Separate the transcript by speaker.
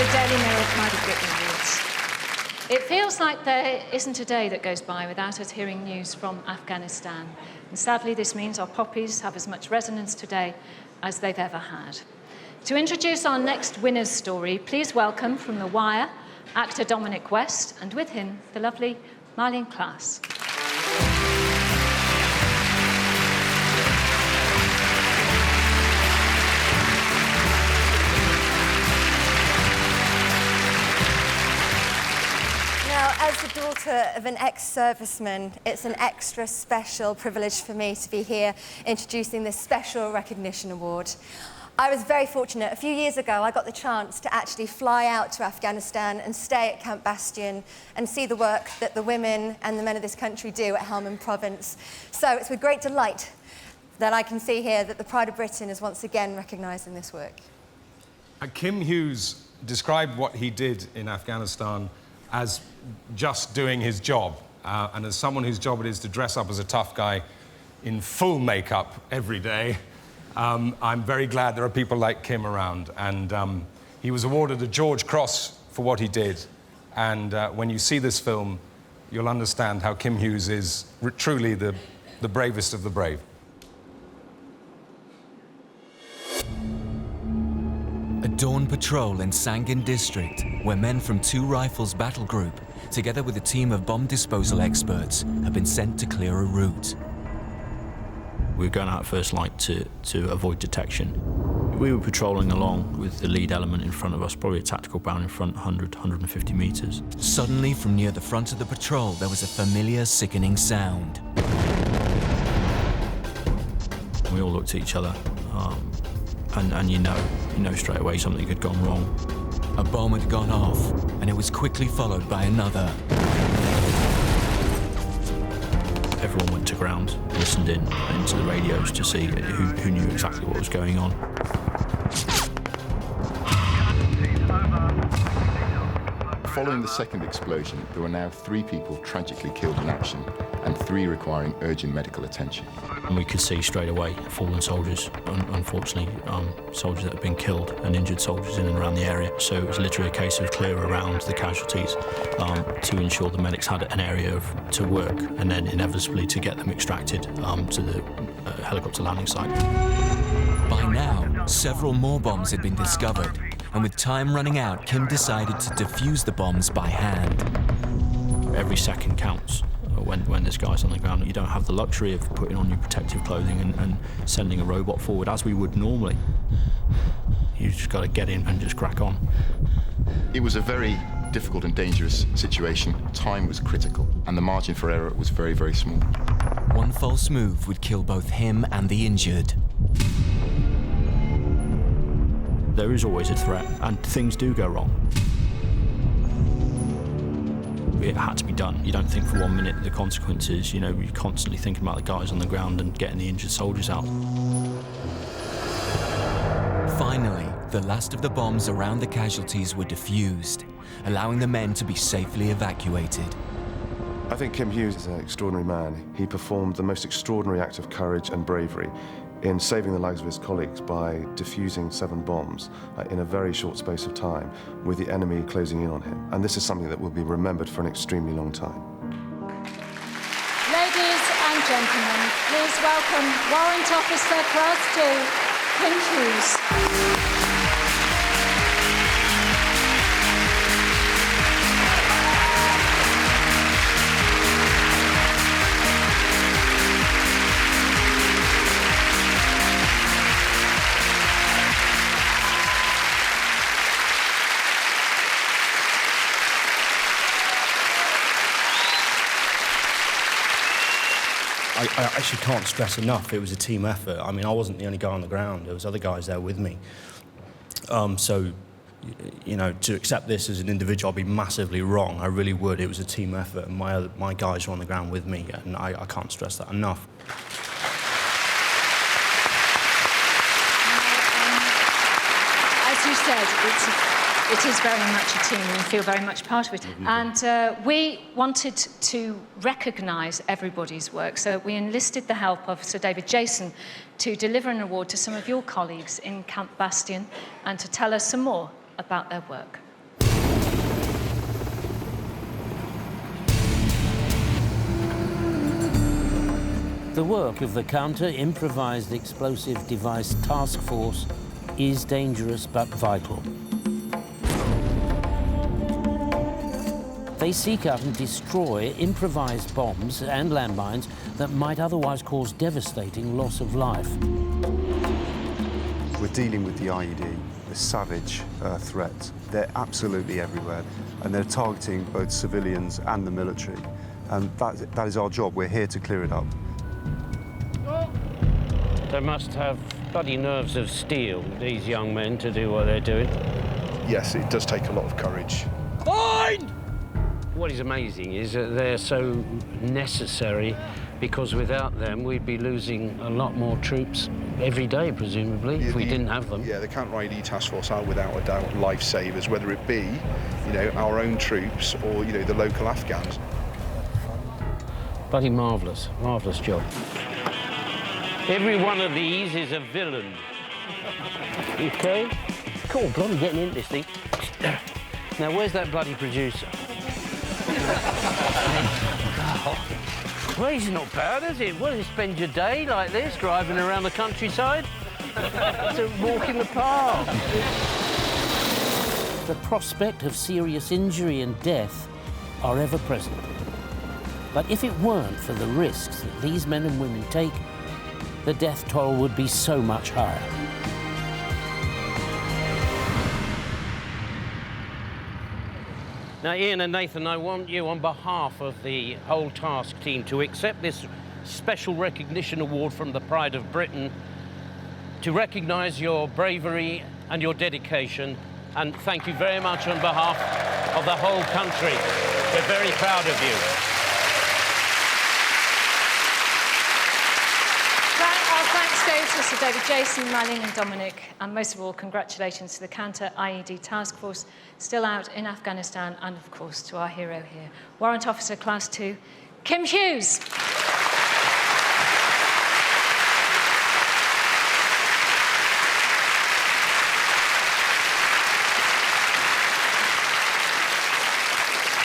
Speaker 1: the Daily Mirror Pride of Britain Awards. It feels like there isn't a day that goes by without us hearing news from Afghanistan. And sadly, this means our poppies have as much resonance today as they've ever had. To introduce our next winner's story, please welcome from The Wire, actor Dominic West, and with him, the lovely Marlene Klaas.
Speaker 2: Now, as the daughter of an ex-serviceman, it's an extra special privilege for me to be here introducing this special recognition award. I was very fortunate. A few years ago, I got the chance to actually fly out to Afghanistan and stay at Camp Bastion and see the work that the women and the men of this country do at Helmand Province. So it's with great delight that I can see here that the Pride of Britain is once again recognising this work.
Speaker 3: Kim Hughes described what he did in Afghanistan as just doing his job, and as someone whose job it is to dress up as a tough guy in full makeup every day. I'm very glad there are people like Kim around, and he was awarded a George Cross for what he did, and when you see this film, you'll understand how Kim Hughes is truly the bravest of the brave.
Speaker 4: A dawn patrol in Sangin district, where men from 2 Rifles battle group, together with a team of bomb disposal experts, have been sent to clear a route.
Speaker 5: We were going out at first light to avoid detection. We were patrolling along with the lead element in front of us, probably a tactical bound in front, 100, 150 metres.
Speaker 4: Suddenly, from near the front of the patrol, there was a familiar, sickening sound.
Speaker 5: We all looked at each other, and you know straight away something had gone wrong.
Speaker 4: A bomb had gone off, and it was quickly followed by another.
Speaker 5: Everyone went to ground, listened into the radios to see who knew exactly what was going on.
Speaker 6: Following the second explosion, there were now 3 people tragically killed in action and 3 requiring urgent medical attention.
Speaker 5: And we could see straight away fallen soldiers, unfortunately, soldiers that had been killed and injured soldiers in and around the area. So it was literally a case of clear around the casualties to ensure the medics had an area to work, and then inevitably to get them extracted to the helicopter landing site.
Speaker 4: By now, several more bombs had been discovered, and with time running out, Kim decided to defuse the bombs by hand.
Speaker 5: Every second counts. When there's guys on the ground, you don't have the luxury of putting on your protective clothing and sending a robot forward as we would normally. You just got to get in and just crack on.
Speaker 6: It was a very difficult and dangerous situation. Time was critical, and the margin for error was very, very small.
Speaker 4: One false move would kill both him and the injured.
Speaker 5: There is always a threat, and things do go wrong. It had to be done. You don't think for 1 minute the consequences, you're constantly thinking about the guys on the ground and getting the injured soldiers out.
Speaker 4: Finally, the last of the bombs around the casualties were defused, allowing the men to be safely evacuated.
Speaker 7: I think Kim Hughes is an extraordinary man. He performed the most extraordinary act of courage and bravery in saving the lives of his colleagues by defusing 7 bombs in a very short space of time, with the enemy closing in on him. And this is something that will be remembered for an extremely long time.
Speaker 1: Ladies and gentlemen, please welcome Warrant Officer Class 2, Kim Hughes.
Speaker 8: I actually can't stress enough, it was a team effort. I mean, I wasn't the only guy on the ground, there was other guys there with me. So, to accept this as an individual, I'd be massively wrong. I really would. It was a team effort, and my guys were on the ground with me, and I can't stress that enough.
Speaker 1: As you said, it is very much a team, and you feel very much part of it. And we wanted to recognise everybody's work, so we enlisted the help of Sir David Jason to deliver an award to some of your colleagues in Camp Bastion and to tell us some more about their work.
Speaker 9: The work of the Counter-Improvised Explosive Device Task Force is dangerous but vital. They seek out and destroy improvised bombs and landmines that might otherwise cause devastating loss of life.
Speaker 10: We're dealing with the IED, the savage threat. They're absolutely everywhere, and they're targeting both civilians and the military. And that is our job. We're here to clear it up.
Speaker 9: They must have bloody nerves of steel, these young men, to do what they're doing.
Speaker 11: Yes, it does take a lot of courage.
Speaker 9: Fine! What is amazing is that they're so necessary, because without them we'd be losing a lot more troops every day, presumably, if we didn't have them.
Speaker 11: Yeah, the Counter-IED Task Force are without a doubt lifesavers, whether it be, you know, our own troops or, you know, the local Afghans.
Speaker 9: Bloody marvellous, marvellous job. Every one of these is a villain. OK? Cool, bloody getting into this thing. Now, where's that bloody producer? Well, he's not bad, is it? What, you spend your day like this, driving around the countryside? It's a walk in the park. The prospect of serious injury and death are ever present. But if it weren't for the risks that these men and women take, the death toll would be so much higher. Now, Ian and Nathan, I want you, on behalf of the whole task team, to accept this special recognition award from the Pride of Britain to recognise your bravery and your dedication, and thank you very much on behalf of the whole country. We're very proud of you.
Speaker 1: Our thanks go to Sir David, Jason, Malin and Dominic, and most of all, congratulations to the Counter-IED Task Force still out in Afghanistan, and of course to our hero here, Warrant Officer Class 2, Kim Hughes.